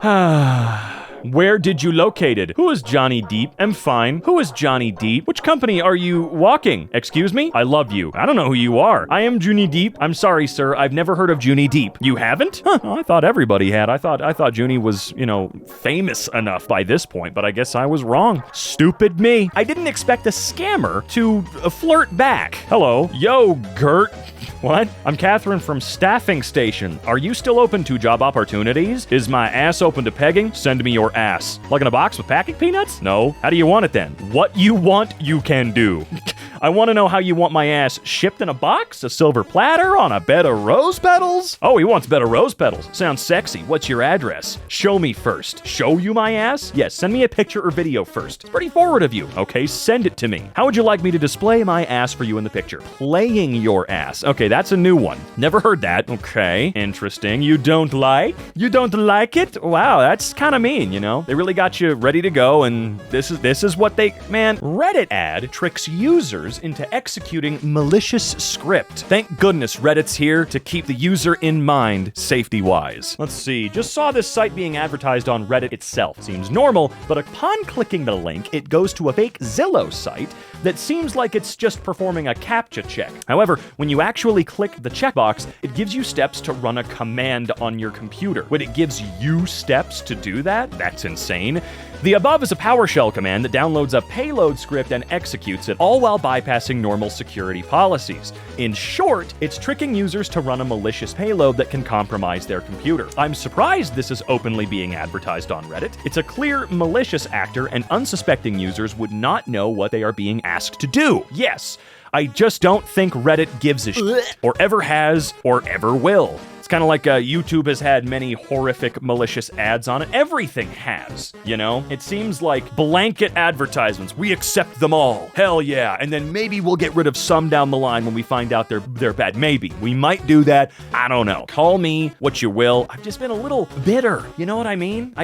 Where did you located? Who is Johnny Deep? I'm fine. Who is Johnny Deep? Which company are you walking? Excuse me? I love you. I don't know who you are. I am Junie Deep. I'm sorry, sir. I've never heard of Junie Deep. You haven't? Huh, I thought everybody had. I thought Junie was, famous enough by this point, but I guess I was wrong. Stupid me. I didn't expect a scammer to flirt back. Hello. Yo, Gert. What? I'm Catherine from Staffing Station. Are you still open to job opportunities? Is my ass open to pegging? Send me your ass. Like in a box with packing peanuts? No. How do you want it then? What you want, you can do. I want to know how you want my ass shipped in a box, a silver platter, on a bed of rose petals? Oh, he wants bed of rose petals. Sounds sexy. What's your address? Show me first. Show you my ass? Yes, send me a picture or video first. It's pretty forward of you. Okay, send it to me. How would you like me to display my ass for you in the picture? Playing your ass. Okay, that's a new one. Never heard that. Okay, interesting. You don't like? You don't like it? Wow, that's kind of mean, They really got you ready to go, and this is what man, Reddit ad tricks users into executing malicious script. Thank goodness Reddit's here to keep the user in mind, safety-wise. Let's see, just saw this site being advertised on Reddit itself. Seems normal, but upon clicking the link, it goes to a fake Zillow site that seems like it's just performing a CAPTCHA check. However, when you actually click the checkbox, it gives you steps to run a command on your computer. When it gives you steps to do that? That's insane. The above is a PowerShell command that downloads a payload script and executes it, all while bypassing normal security policies. In short, it's tricking users to run a malicious payload that can compromise their computer. I'm surprised this is openly being advertised on Reddit. It's a clear malicious actor, and unsuspecting users would not know what they are being asked to do. Yes, I just don't think Reddit gives a shit, or ever has, or ever will. Kind of like YouTube has had many horrific, malicious ads on it. Everything has, It seems like blanket advertisements. We accept them all. Hell yeah. And then maybe we'll get rid of some down the line when we find out they're bad. Maybe. We might do that. I don't know. Call me what you will. I've just been a little bitter. You know what I mean? I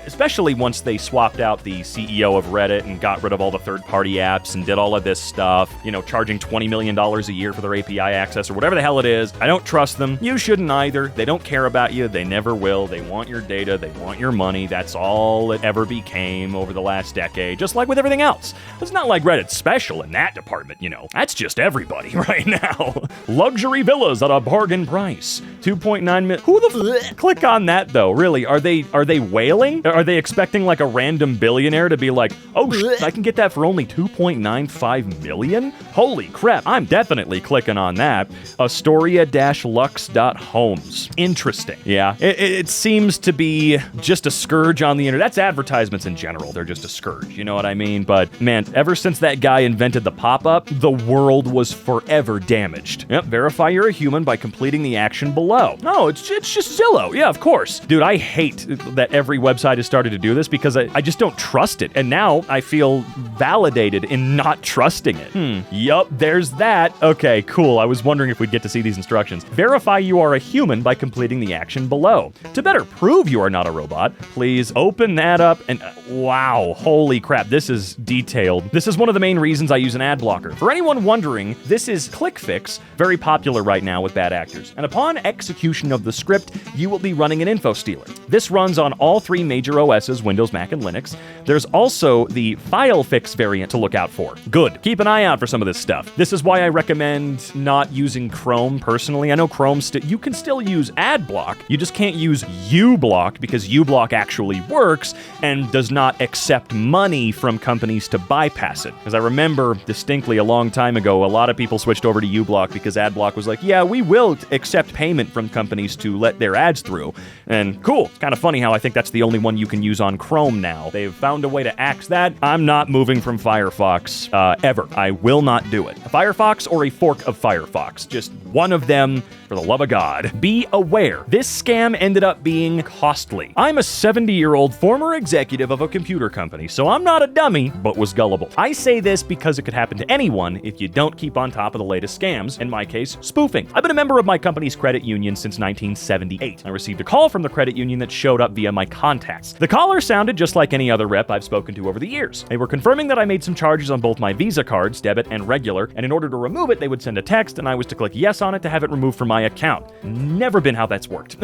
especially once they swapped out the CEO of Reddit and got rid of all the third-party apps and did all of this stuff, charging $20 million a year for their API access or whatever the hell it is. I don't trust them. You shouldn't either. They don't care about you. They never will. They want your data. They want your money. That's all it ever became over the last decade, just like with everything else. It's not like Reddit's special in that department, That's just everybody right now. Luxury villas at a bargain price. 2.9 million. Who the click on that though? Really? Are they wailing? Are they expecting like a random billionaire to be like, oh I can get that for only 2.95 million? Holy crap. I'm definitely clicking on that. Astoria-lux.homes. Interesting. Yeah. It seems to be just a scourge on the internet. That's advertisements in general. They're just a scourge. You know what I mean? But man, ever since that guy invented the pop-up, the world was forever damaged. Yep. Verify you're a human by completing the action below. No, it's just Zillow. Yeah, of course. Dude, I hate that every website has started to do this because I just don't trust it. And now I feel validated in not trusting it. Yup, there's that. Okay, cool. I was wondering if we'd get to see these instructions. Verify you are a human by completing the action below. To better prove you are not a robot, please open that up and wow, holy crap, this is detailed. This is one of the main reasons I use an ad blocker. For anyone wondering, this is ClickFix, very popular right now with bad actors. And upon execution of the script, you will be running an info stealer. This runs on all three major OSs, Windows, Mac, and Linux. There's also the FileFix variant to look out for. Good. Keep an eye out for some of this stuff. This is why I recommend not using Chrome personally. I know Chrome you can still use AdBlock. You just can't use uBlock because uBlock actually works and does not accept money from companies to bypass it. Because I remember distinctly a long time ago, a lot of people switched over to uBlock because AdBlock was like, yeah, we will accept payment from companies to let their ads through. And cool. It's kind of funny how I think that's the only one you can use on Chrome now. They've found a way to axe that. I'm not moving from Firefox ever. I will not do it. A Firefox or a fork of Firefox. Just one of them, for the love of God. Be aware, this scam ended up being costly. I'm a 70-year-old former executive of a computer company, so I'm not a dummy, but was gullible. I say this because it could happen to anyone if you don't keep on top of the latest scams, in my case, spoofing. I've been a member of my company's credit union since 1978. I received a call from the credit union that showed up via my contacts. The caller sounded just like any other rep I've spoken to over the years. They were confirming that I made some charges on both my Visa cards, debit and regular, and in order to remove it, they would send a text, and I was to click yes address on it to have it removed from my account. Never been how that's worked.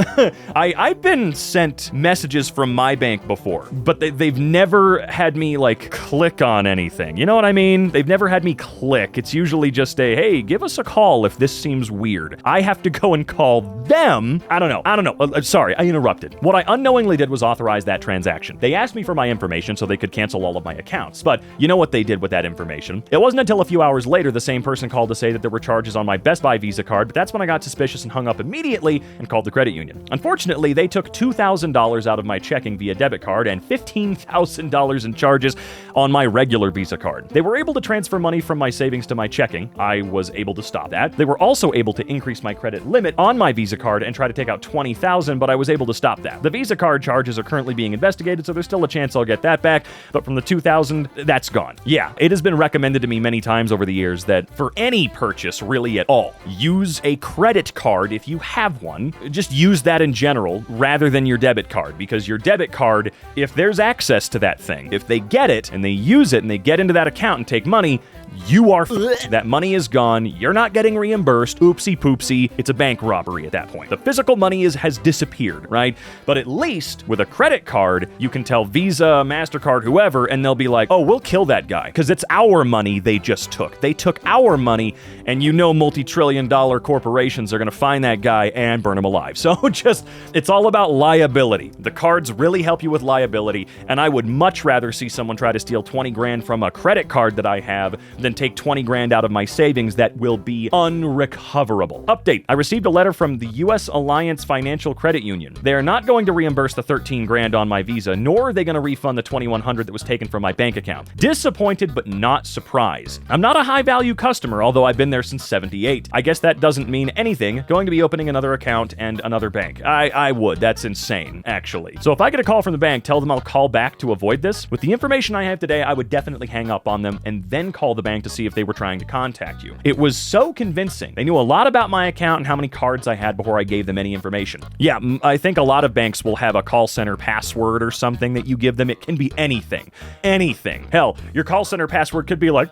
I've been sent messages from my bank before, but they've never had me like click on anything. You know what I mean? They've never had me click. It's usually just a, hey, give us a call if this seems weird. I have to go and call them. I don't know. Sorry, I interrupted. What I unknowingly did was authorize that transaction. They asked me for my information so they could cancel all of my accounts. But you know what they did with that information? It wasn't until a few hours later the same person called to say that there were charges on my Best Buy Visa card, but that's when I got suspicious and hung up immediately and called the credit union. Unfortunately, they took $2,000 out of my checking via debit card and $15,000 in charges on my regular Visa card. They were able to transfer money from my savings to my checking. I was able to stop that. They were also able to increase my credit limit on my Visa card and try to take out $20,000, but I was able to stop that. The Visa card charges are currently being investigated, so there's still a chance I'll get that back, but from the $2,000, that's gone. Yeah, it has been recommended to me many times over the years that for any purchase really at all, use a credit card if you have one. Just use that in general rather than your debit card, because your debit card, if there's access to that thing, if they get it and they use it and they get into that account and take money, you are f***ed. That money is gone. You're not getting reimbursed. Oopsie poopsie. It's a bank robbery at that point. The physical money has disappeared, right? But at least with a credit card, you can tell Visa, MasterCard, whoever, and they'll be like, oh, we'll kill that guy because it's our money they just took. They took our money, and you know multi-trillion-dollar corporations are going to find that guy and burn him alive. So it's all about liability. The cards really help you with liability, and I would much rather see someone try to steal 20 grand from a credit card that I have than take 20 grand out of my savings that will be unrecoverable. Update. I received a letter from the U.S. Alliance Financial Credit Union. They are not going to reimburse the 13 grand on my Visa, nor are they going to refund the 2,100 that was taken from my bank account. Disappointed, but not surprised. I'm not a high-value customer, although I've been there since 78. I guess that doesn't mean anything. Going to be opening another account and another bank. I would. That's insane, actually. So if I get a call from the bank, tell them I'll call back to avoid this. With the information I have today, I would definitely hang up on them and then call the bank to see if they were trying to contact you. It was so convincing. They knew a lot about my account and how many cards I had before I gave them any information. Yeah, I think a lot of banks will have a call center password or something that you give them. It can be anything. Anything. Hell, your call center password could be like,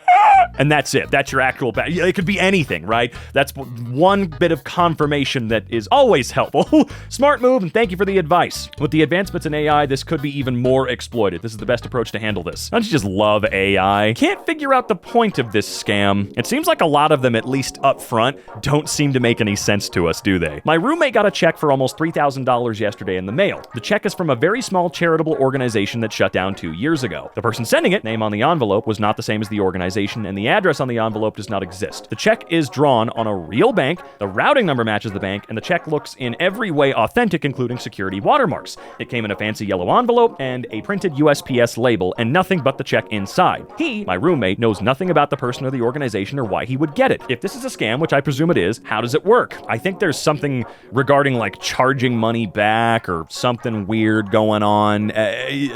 and that's it. That's your actual it could be anything, right? That's one bit of confirmation that is always helpful. Smart move, and thank you for the advice. With the advancements in AI, this could be even more exploited. This is the best approach to handle this. Don't you just love AI? Can't figure out the point of this scam. It seems like a lot of them, at least up front, don't seem to make any sense to us, do they? My roommate got a check for almost $3,000 yesterday in the mail. The check is from a very small charitable organization that shut down 2 years ago. The person sending it, name on the envelope, was not the same as the organization, and the address on the envelope does not exist. The check is drawn on a real bank, the routing number matches the bank, and the check looks in every way authentic, including security watermarks. It came in a fancy yellow envelope and a printed USPS label, and nothing but the check inside. He, my roommate, knows nothing about the person or the organization or why he would get it. If this is a scam, which I presume it is, how does it work? I think there's something regarding like charging money back or something weird going on.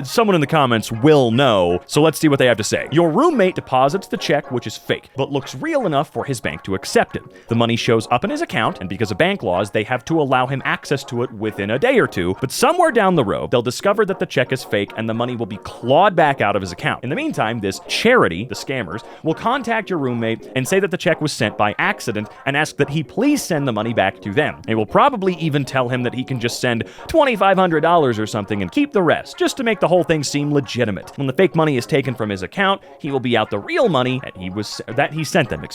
Someone in the comments will know, so let's see what they have to say. Your roommate deposits the check, which is fake, but looks real enough for his bank to accept it. The money shows up in his account, and because of bank laws, they have to allow him access to it within a day or two, but somewhere down the road, they'll discover that the check is fake and the money will be clawed back out of his account. In the meantime, this charity, the scammers, will contact your roommate and say that the check was sent by accident and ask that he please send the money back to them. They will probably even tell him that he can just send $2,500 or something and keep the rest, just to make the whole thing seem legitimate. When the fake money is taken from his account, he will be out the real money that he sent them,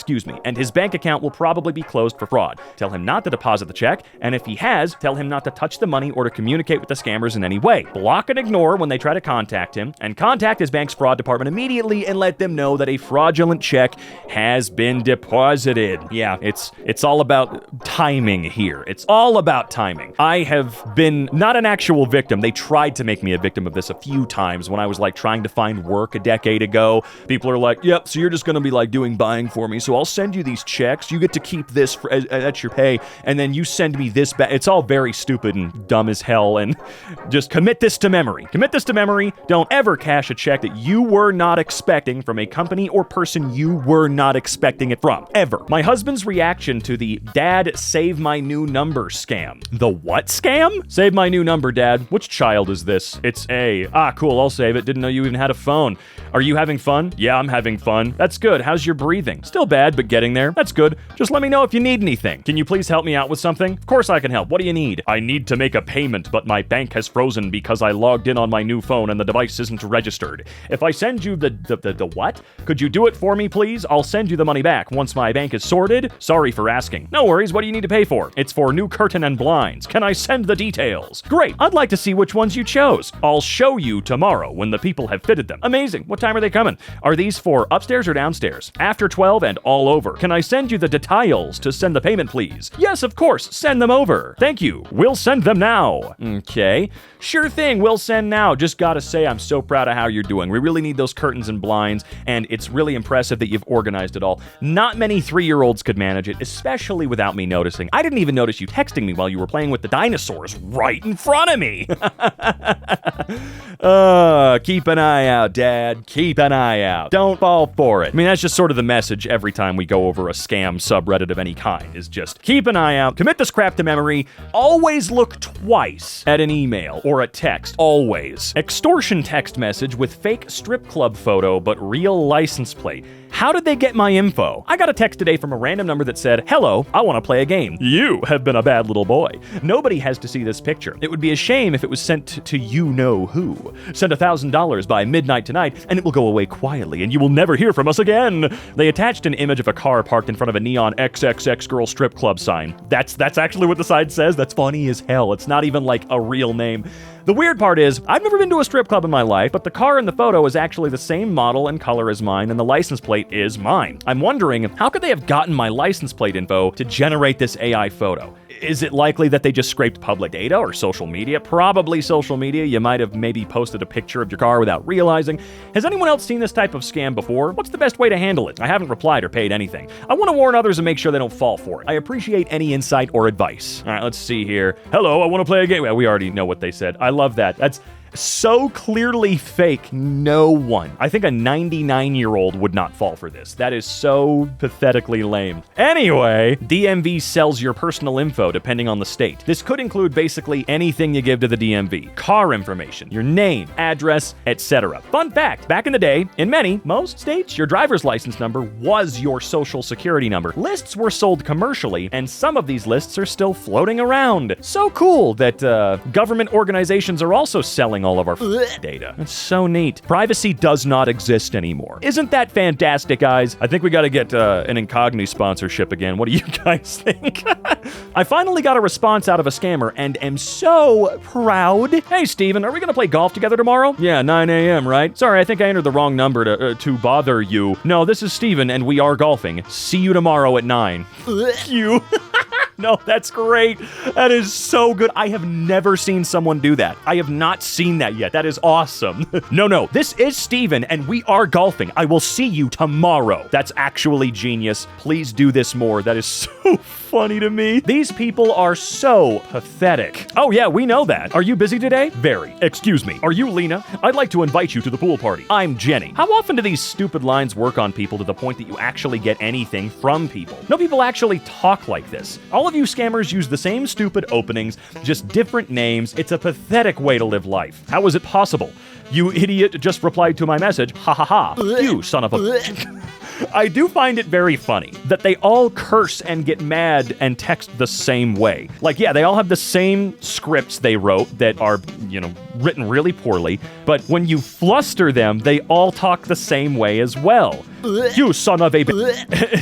and his bank account will probably be closed for fraud. Tell him not to deposit the check, and if he has, tell him not to touch the money or to communicate with the scammers in any way. Block and ignore when they try to contact him, and contact his bank's fraud department immediately and let them know that a fraudulent check has been deposited. Yeah, it's all about timing here. It's all about timing. I have been not an actual victim. They tried to make me a victim of this a few times when I was like trying to find work a decade ago. People are like, yep, so you're just going to be like doing buying for me, so I'll send you these checks. You get to keep this that's your pay, and then you send me this back. It's all very stupid and dumb as hell, and just commit this to memory. Commit this to memory. Don't ever cash a check that you were not expecting from a company or person you were not expecting it from. Ever. My husband's reaction to the dad save my new number scam. The what scam? Save my new number, dad. Which child is this? It's A. Ah, cool, I'll save it. Didn't know you even had a phone. Are you having fun? Yeah, I'm having fun. That's good. good. How's your breathing? Still bad, but getting there. That's good. Just let me know if you need anything. Can you please help me out with something? Of course I can help. What do you need? I need to make a payment, but my bank has frozen because I logged in on my new phone and the device isn't registered. If I send you the what? Could you do it for me, please? I'll send you the money back once my bank is sorted. Sorry for asking. No worries. What do you need to pay for? It's for new curtain and blinds. Can I send the details? Great. I'd like to see which ones you chose. I'll show you tomorrow when the people have fitted them. Amazing. What time are they coming? Are these for upstairs or downstairs? After 12 and all over. Can I send you the details to send the payment, please? Yes, of course. Send them over. Thank you. We'll send them now. Okay. Sure thing. We'll send now. Just gotta say, I'm so proud of how you're doing. We really need those curtains and blinds, and it's really impressive that you've organized it all. Not many 3-year-olds could manage it, especially without me noticing. I didn't even notice you texting me while you were playing with the dinosaurs right in front of me. Keep an eye out, Dad. Keep an eye out. Don't fall for it. I mean, that's just sort of the message every time we go over a scam subreddit of any kind, is just keep an eye out, commit this crap to memory, always look twice at an email or a text, always. Extortion text message with fake strip club photo but real license plate. How did they get my info? I got a text today from a random number that said, "Hello, I want to play a game. You have been a bad little boy. Nobody has to see this picture. It would be a shame if it was sent to you-know-who. Send $1,000 by midnight tonight, and it will go away quietly, and you will never hear from us again." They attached an image of a car parked in front of a neon XXX girl strip club sign. That's actually what the sign says. That's funny as hell. It's not even like a real name. The weird part is, I've never been to a strip club in my life, but the car in the photo is actually the same model and color as mine, and the license plate is mine. I'm wondering, how could they have gotten my license plate info to generate this AI photo? Is it likely that they just scraped public data or social media? Probably social media. You might have maybe posted a picture of your car without realizing. Has anyone else seen this type of scam before? What's the best way to handle it? I haven't replied or paid anything. I want to warn others and make sure they don't fall for it. I appreciate any insight or advice. All right, let's see here. Hello, I want to play a game. Well, we already know what they said. I love that. That's so clearly fake. No one. I think a 99-year-old would not fall for this. That is so pathetically lame. Anyway, DMV sells your personal info depending on the state. This could include basically anything you give to the DMV. Car information, your name, address, etc. Fun fact, back in the day, in most states, your driver's license number was your social security number. Lists were sold commercially, and some of these lists are still floating around. So cool that government organizations are also selling all of our data. It's so neat. Privacy does not exist anymore. Isn't that fantastic, guys? I think we got to get an EmKay sponsorship again. What do you guys think? I finally got a response out of a scammer and am so proud. Hey, Steven, are we going to play golf together tomorrow? Yeah, 9 a.m., right? Sorry, I think I entered the wrong number to bother you. No, this is Steven, and we are golfing. See you tomorrow at 9. You. No, that's great. That is so good. I have never seen someone do that. I have not seen that yet. That is awesome. No, this is Steven, and we are golfing. I will see you tomorrow. That's actually genius. Please do this more. That is so funny to me. These people are so pathetic. Oh yeah, we know that. Are you busy today? Very. Excuse me. Are you Lena? I'd like to invite you to the pool party. I'm Jenny. How often do these stupid lines work on people to the point that you actually get anything from people? No people actually talk like this. All of you scammers use the same stupid openings, just different names. It's a pathetic way to live life. How is it possible? You idiot just replied to my message. Ha ha ha. You son of a... I do find it very funny that they all curse and get mad and text the same way. Like, yeah, they all have the same scripts they wrote that are, written really poorly, but when you fluster them, they all talk the same way as well. You son of a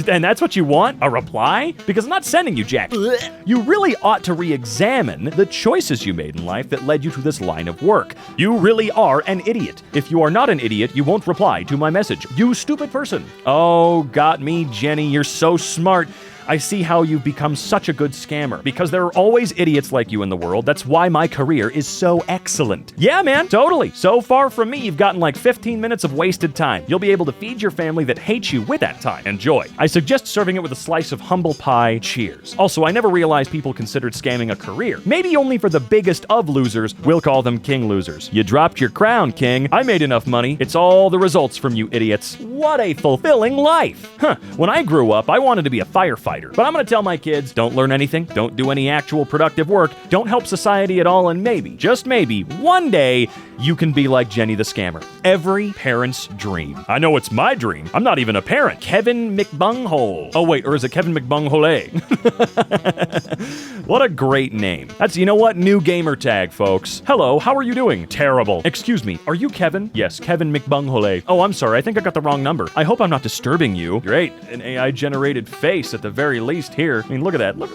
And that's what you want? A reply? Because I'm not sending you jack. You really ought to re-examine the choices you made in life that led you to this line of work. You really are an idiot. If you are not an idiot, you won't reply to my message. You stupid person. Oh, got me, Jenny. You're so smart. I see how you've become such a good scammer, because there are always idiots like you in the world. That's why my career is so excellent. Yeah, man, totally. So far from me, you've gotten like 15 minutes of wasted time. You'll be able to feed your family that hates you with that time. Enjoy. I suggest serving it with a slice of humble pie. Cheers. Also, I never realized people considered scamming a career. Maybe only for the biggest of losers. We'll call them king losers. You dropped your crown, king. I made enough money. It's all the results from you idiots. What a fulfilling life. When I grew up, I wanted to be a firefighter. But I'm going to tell my kids, don't learn anything, don't do any actual productive work, don't help society at all, and maybe, just maybe, one day, you can be like Jenny the scammer. Every parent's dream. I know it's my dream. I'm not even a parent. Kevin McBunghole. Oh wait, or is it Kevin McBunghole? What a great name. That's, you know what? New gamer tag, folks. Hello, how are you doing? Terrible. Excuse me, are you Kevin? Yes, Kevin McBunghole. Oh, I'm sorry, I think I got the wrong number. I hope I'm not disturbing you. Great, an AI-generated face at the very least here. I mean, look at that. Look.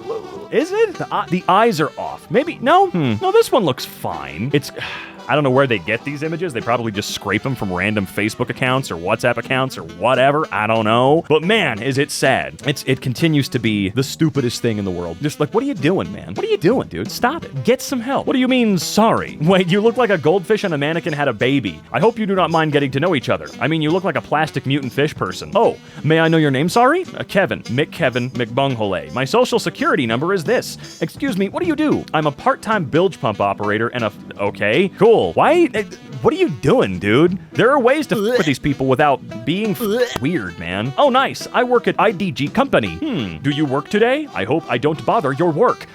Is it? The eyes are off. Maybe, no? No, this one looks fine. I don't know where they get these images. They probably just scrape them from random Facebook accounts or WhatsApp accounts or whatever. I don't know. But man, is it sad. It continues to be the stupidest thing in the world. Just like, what are you doing, man? What are you doing, dude? Stop it. Get some help. What do you mean, sorry? Wait, you look like a goldfish and a mannequin had a baby. I hope you do not mind getting to know each other. I mean, you look like a plastic mutant fish person. Oh, may I know your name, sorry? Kevin McBunghole. My social security number is this. Excuse me, what do you do? I'm a part-time bilge pump operator and okay, cool. Why? What are you doing, dude? There are ways to with these people without being weird, man. Oh, nice. I work at IDG Company. Do you work today? I hope I don't bother your work.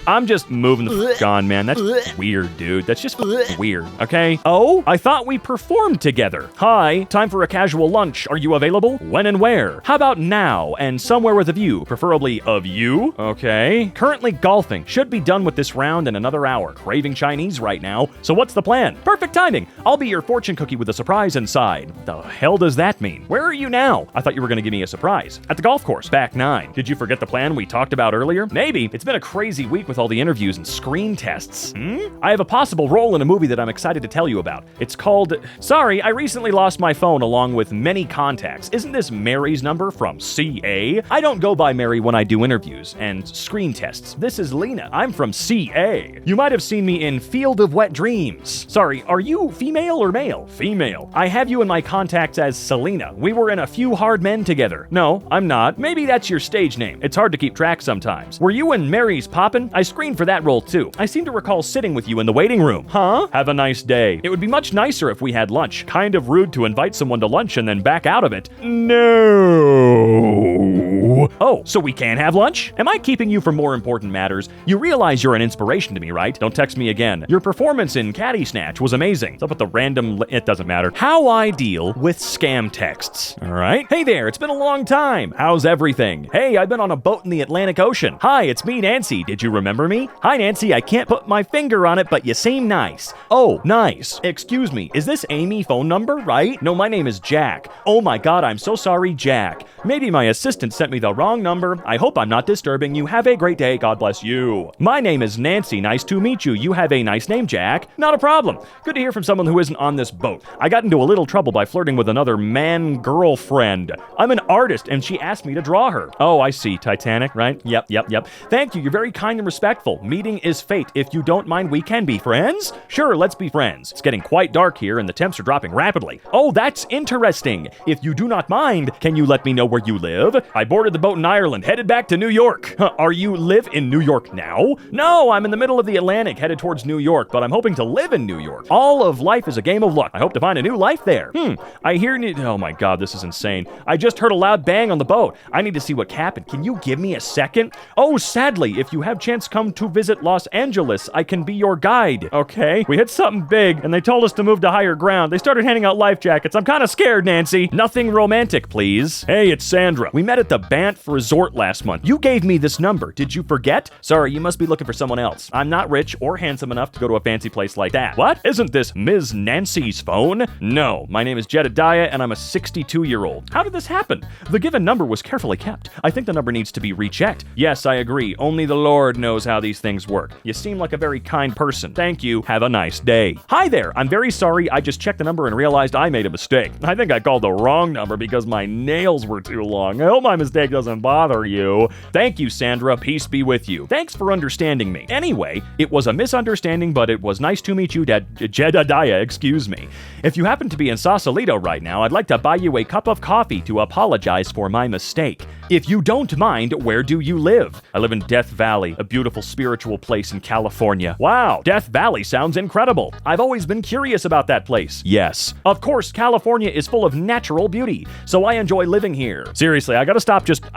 I'm just moving the on, man. That's weird, dude. That's just weird, okay? Oh, I thought we performed together. Hi, time for a casual lunch. Are you available? When and where? How about now and somewhere with a view, preferably of you? Okay. Currently golfing. Should be done with this round in another hour. Craving Chinese right now. So what's the plan? Perfect timing. I'll be your fortune cookie with a surprise inside. The hell does that mean? Where are you now? I thought you were going to give me a surprise. At the golf course, back 9. Did you forget the plan we talked about earlier? Maybe. It's been a crazy week with all the interviews and screen tests. I have a possible role in a movie that I'm excited to tell you about. It's called... Sorry, I recently lost my phone along with many contacts. Isn't this Mary's number from CA? I don't go by Mary when I do interviews and screen tests. This is Lena. I'm from CA. You might have seen me in Field of Wet Dreams. Sorry, are you female or male? Female. I have you in my contacts as Selena. We were in A Few Hard Men together. No, I'm not. Maybe that's your stage name. It's hard to keep track sometimes. Were you in Mary's Poppin'? I screened for that role too. I seem to recall sitting with you in the waiting room. Huh? Have a nice day. It would be much nicer if we had lunch. Kind of rude to invite someone to lunch and then back out of it. No. Oh, so we can't have lunch? Am I keeping you from more important matters? You realize you're an inspiration to me, right? Don't text me again. Your performance in Caddy Snatch was amazing. What's up with the random... It doesn't matter. How I deal with scam texts. All right. Hey there, it's been a long time. How's everything? Hey, I've been on a boat in the Atlantic Ocean. Hi, it's me, Nancy. Did you remember me? Hi, Nancy, I can't put my finger on it, but you seem nice. Oh, nice. Excuse me, is this Amy phone number, right? No, my name is Jack. Oh my God, I'm so sorry, Jack. Maybe my assistant sent me the wrong number. I hope I'm not disturbing you. Have a great day. God bless you. My name is Nancy. Nice to meet you. You have a nice name, Jack. Not a problem. Good to hear from someone who isn't on this boat. I got into a little trouble by flirting with another man-girlfriend. I'm an artist, and she asked me to draw her. Oh, I see. Titanic, right? Yep. Thank you. You're very kind and respectful. Meeting is fate. If you don't mind, we can be friends? Sure, let's be friends. It's getting quite dark here and the temps are dropping rapidly. Oh, that's interesting. If you do not mind, can you let me know where you live? I boarded the boat in Ireland, headed back to New York. Are you live in New York now? No, I'm in the middle of the Atlantic, headed towards New York, but I'm hoping to live in New York. All of life is a game of luck. I hope to find a new life there. I hear... Oh my God, this is insane. I just heard a loud bang on the boat. I need to see what happened. Can you give me a second? Oh, sadly, if you have chance come to visit Los Angeles, I can be your guide. Okay, we hit something big and they told us to move to higher ground. They started handing out life jackets. I'm kind of scared, Nancy. Nothing romantic, please. Hey, it's Sandra. We met at the Banff Resort last month. You gave me this number. Did you forget? Sorry, you must be looking for someone else. I'm not rich or handsome enough to go to a fancy place like that. What? Isn't this Ms. Nancy's phone? No, my name is Jedediah and I'm a 62-year-old. How did this happen? The given number was carefully kept. I think the number needs to be rechecked. Yes, I agree. Only the Lord knows how these things work. You seem like a very kind person. Thank you. Have a nice day. Hi there. I'm very sorry. I just checked the number and realized I made a mistake. I think I called the wrong number because my nails were too long. I hope my mistake doesn't bother you. Thank you, Sandra. Peace be with you. Thanks for understanding me. Anyway, it was a misunderstanding, but it was nice to meet you, Jedediah, excuse me. If you happen to be in Sausalito right now, I'd like to buy you a cup of coffee to apologize for my mistake. If you don't mind, where do you live? I live in Death Valley, a beautiful spiritual place in California. Wow, Death Valley sounds incredible. I've always been curious about that place. Yes. Of course, California is full of natural beauty, so I enjoy living here. Seriously, I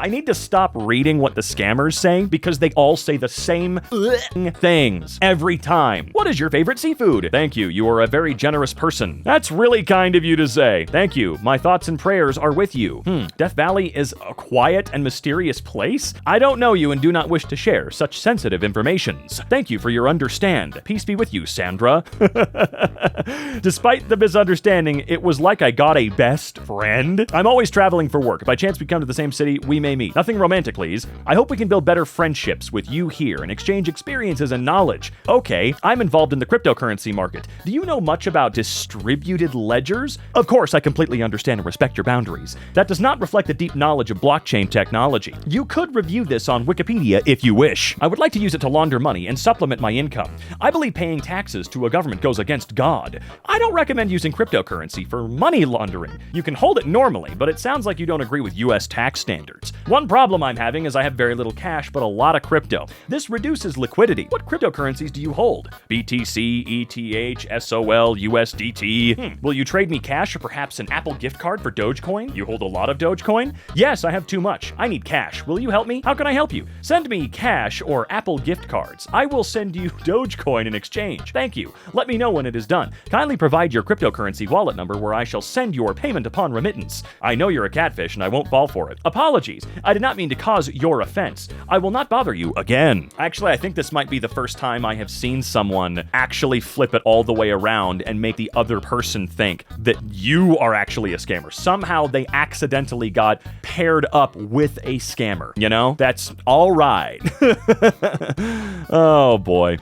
need to stop reading what the scammers say because they all say the same things every time. What is your favorite seafood? Thank you. You are a very generous person. That's really kind of you to say. Thank you. My thoughts and prayers are with you. Death Valley is a quiet and mysterious place? I don't know you and do not wish to share such sensitive informations. Thank you for your understand. Peace be with you, Sandra. Despite the misunderstanding, it was like I got a best friend. I'm always traveling for work. If by chance we come to the same city, we may meet. Nothing romantic, please. I hope we can build better friendships with you here and exchange experiences and knowledge. Okay, I'm involved in the cryptocurrency market. Do you know much about distributed ledgers? Of course, I completely understand and respect your boundaries. That does not reflect a deep knowledge of blockchain technology. You could review this on Wikipedia if you wish. I would like to use it to launder money and supplement my income. I believe paying taxes to a government goes against God. I don't recommend using cryptocurrency for money laundering. You can hold it normally, but it sounds like you don't agree with US tax standards. One problem I'm having is I have very little cash, but a lot of crypto. This reduces liquidity. What cryptocurrencies do you hold? BTC, ETH, SOL, USDT. Will you trade me cash or perhaps an Apple gift card for Dogecoin? You hold a lot of Dogecoin? Yes, I have too much. I need cash. Will you help me? How can I help you? Send me cash or Apple gift cards. I will send you Dogecoin in exchange. Thank you. Let me know when it is done. Kindly provide your cryptocurrency wallet number where I shall send your payment upon remittance. I know you're a catfish and I won't fall for it. Apologies. I did not mean to cause your offense. I will not bother you again. Actually, I think this might be the first time I have seen someone actually flip it all the way around and make the other person think that you are actually a scammer. Somehow they accidentally got paired up with a scammer. You know? That's all right. Oh boy.